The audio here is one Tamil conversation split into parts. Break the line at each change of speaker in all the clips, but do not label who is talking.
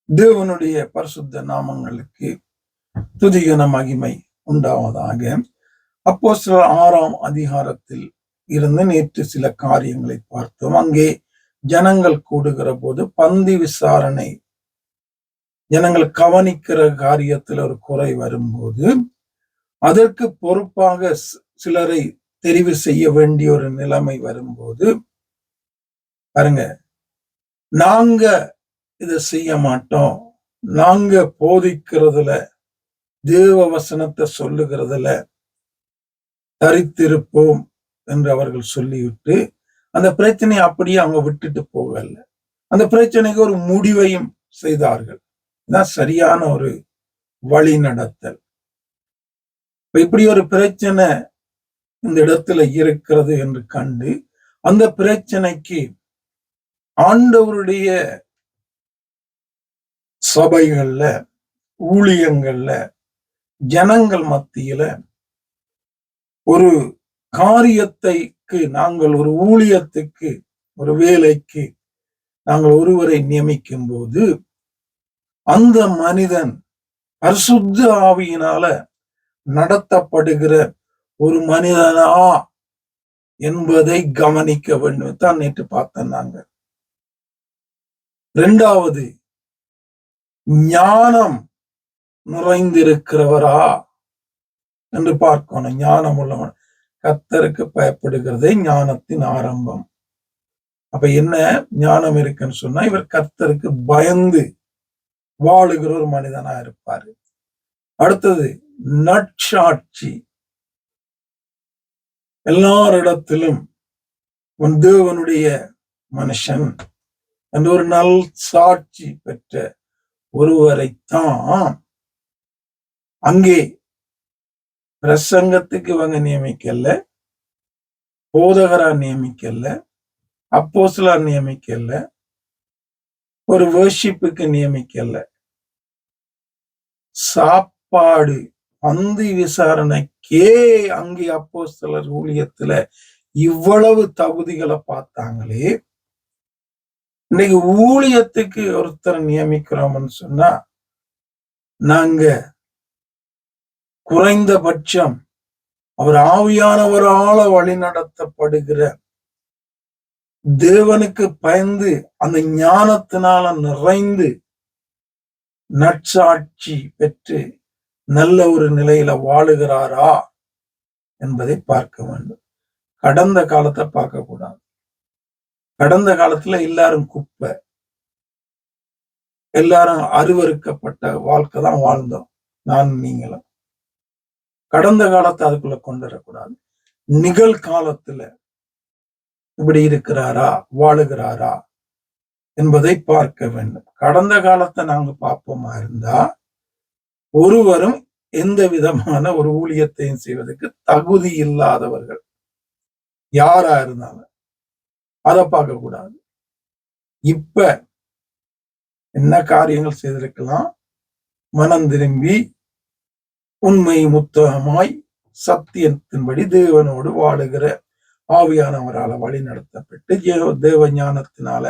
தேவனுடைய பரிசுத்த நாமங்களுக்கு துதிகன மகிமை உண்டாவதாக. அப்போஸ்தலர் 6ஆம் அதிகாரத்தில் இருந்து நேற்று சில காரியங்களை பார்த்தோம். அங்கே ஜனங்கள் கூடுகிற போது பந்தி விசாரணை, ஜனங்கள் கவனிக்கிற காரியத்தில் ஒரு குறை வரும்போது அதற்கு பொறுப்பாக சிலரை தெரிவு செய்ய வேண்டிய ஒரு நிலைமை வரும்போது, பாருங்க, நாங்க இதை செய்ய மாட்டோம், நாங்க போதிக்கிறதுல, தேவ வசனத்தை சொல்லுகிறதுல தரித்திருப்போம் என்று அவர்கள் சொல்லிவிட்டு அந்த பிரச்சனையை அப்படியே அவங்க விட்டுட்டு போகல. அந்த பிரச்சனைக்கு ஒரு முடிவையும் செய்தார்கள். இதான் சரியான ஒரு வழி நடத்தல். இப்படி ஒரு பிரச்சனை இந்த இடத்துல இருக்கிறது என்று கண்டு அந்த பிரச்சனைக்கு ஆண்டவருடைய சபைகள்ல, ஊழியங்கள்ல, ஜனங்கள் மத்தியில ஒரு காரியத்தைக்கு, நாங்கள் ஒரு ஊழியத்துக்கு, ஒரு வேலைக்கு நாங்கள் ஒருவரை நியமிக்கும் போது அந்த மனிதன் பரிசுத்த ஆவியினால நடத்தப்படுகிற ஒரு மனிதனா என்பதை கவனிக்க வேண்டும். தான் நேற்று பார்த்தோம். நாங்க இரண்டாவது, ஞானம் நிறைந்திருக்கிறவரா என்று பார்க்கணும். ஞானம் உள்ளவன். கர்த்தருக்கு பயப்படுகிறதே ஞானத்தின் ஆரம்பம். அப்ப என்ன ஞானம் இருக்குன்னு சொன்னா, இவர் கர்த்தருக்கு பயந்து வாழுகிற ஒரு மனிதனா இருப்பாரு. அடுத்தது, நற்சாட்சி. எல்லாரிடத்திலும் தேவனுடைய மனுஷன் என்ற ஒரு நல் சாட்சி பெற்ற ஒருவரைத்தான் அங்கே பிரசங்கத்துக்கு இவங்க நியமிக்கல, போதகரா நியமிக்கல, அப்போஸ்தலரா நியமிக்கல, ஒரு வர்ஷிப்புக்கு நியமிக்கல. சாப்பாடு, பந்தி விசாரணைக்கே அங்கே அப்போஸ்தலர் ஊழியத்துல இவ்வளவு தகுதிகளை பார்த்தாங்களே, இன்னைக்கு ஊழியத்துக்கு ஒருத்தர் நியமிக்கிறோம்னு சொன்னா நாங்க குறைந்தபட்சம் அவர் ஆவியானவரால வழி நடத்தப்படுகிற, தேவனுக்கு பயந்து அந்த ஞானத்தினால நிறைந்து நற்சாட்சி பெற்று நல்ல ஒரு நிலையில வாழுகிறாரா என்பதை பார்க்க வேண்டும். கடந்த காலத்தை பார்க்க கூடாது. கடந்த காலத்துல எல்லாரும் குப்பை, எல்லாரும் அருவருக்கப்பட்ட வாழ்க்கை தான் வாழ்ந்தோம், நான் நீங்களும். கடந்த காலத்தை அதுக்குள்ள கொண்டு வரக்கூடாது. நிகழ்காலத்துல இப்படி இருக்கிறாரா, வாழுகிறாரா என்பதை பார்க்க வேண்டும். கடந்த காலத்தை நாங்க பார்ப்போமா இருந்தா ஒருவரும் எந்த விதமான ஒரு ஊழியத்தையும் செய்வதற்கு தகுதி இல்லாதவர்கள் யாரா இருந்தாலும் அதை பார்க்க கூடாது. இப்ப என்ன காரியங்கள் செய்திருக்கலாம்? மனம் திரும்பி உண்மை முத்தகமாய் சத்தியத்தின்படி தேவனோடு வாழுகிற ஆவியானவரால வழி நடத்தப்பட்டு தேவ ஞானத்தினால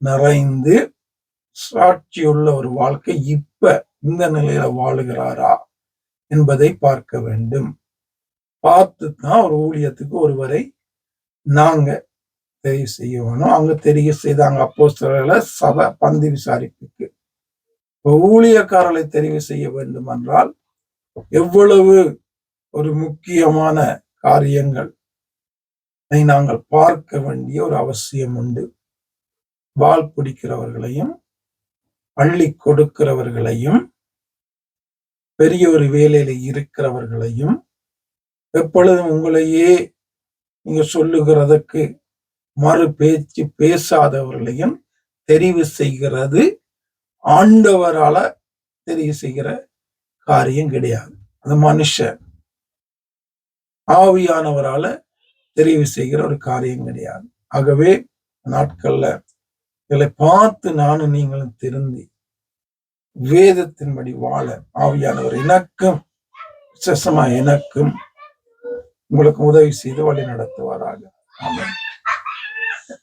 நிறைந்து சாட்சியுள்ள ஒரு வாழ்க்கை இப்ப இந்த நிலையில வாழுகிறாரா என்பதை பார்க்க வேண்டும். பார்த்துதான் ஒரு ஊழியத்துக்கு ஒருவரை நாங்க தெரிவு செய்ய வேணும். அவங்க தெரிவு செய்தாங்க அப்போஸ்தலர்களை சபை பந்தி விசாரிப்புக்கு. ஊழியக்காரர்களை தெரிவு செய்ய வேண்டும் என்றால் எவ்வளவு ஒரு முக்கியமான காரியங்கள் நாங்கள் பார்க்க வேண்டிய ஒரு அவசியம் உண்டு. வால் பிடிக்கிறவர்களையும், அள்ளி கொடுக்கிறவர்களையும், பெரிய ஒரு வேலையில இருக்கிறவர்களையும், எப்பொழுதும் உங்களையே நீங்க சொல்லுகிறதுக்கு மறு பேச்சு பேசாதவர்களையும் தெரிவு செய்கிறது ஆண்டவரால தெரிவு செய்கிற காரியம் கிடையாது. அந்த மனுஷன் ஆவியானவரால தெரிவு செய்கிற ஒரு காரியம் கிடையாது. ஆகவே நாட்கள்ல இதை பார்த்து நானும் நீங்களும் திருந்தி வேதத்தின்படி வாழ ஆவியானவர் எனக்கும் விசேஷமா எனக்கும் உங்களுக்கு உதவி செய்து வழி நடத்துவாராக. ஆமென்.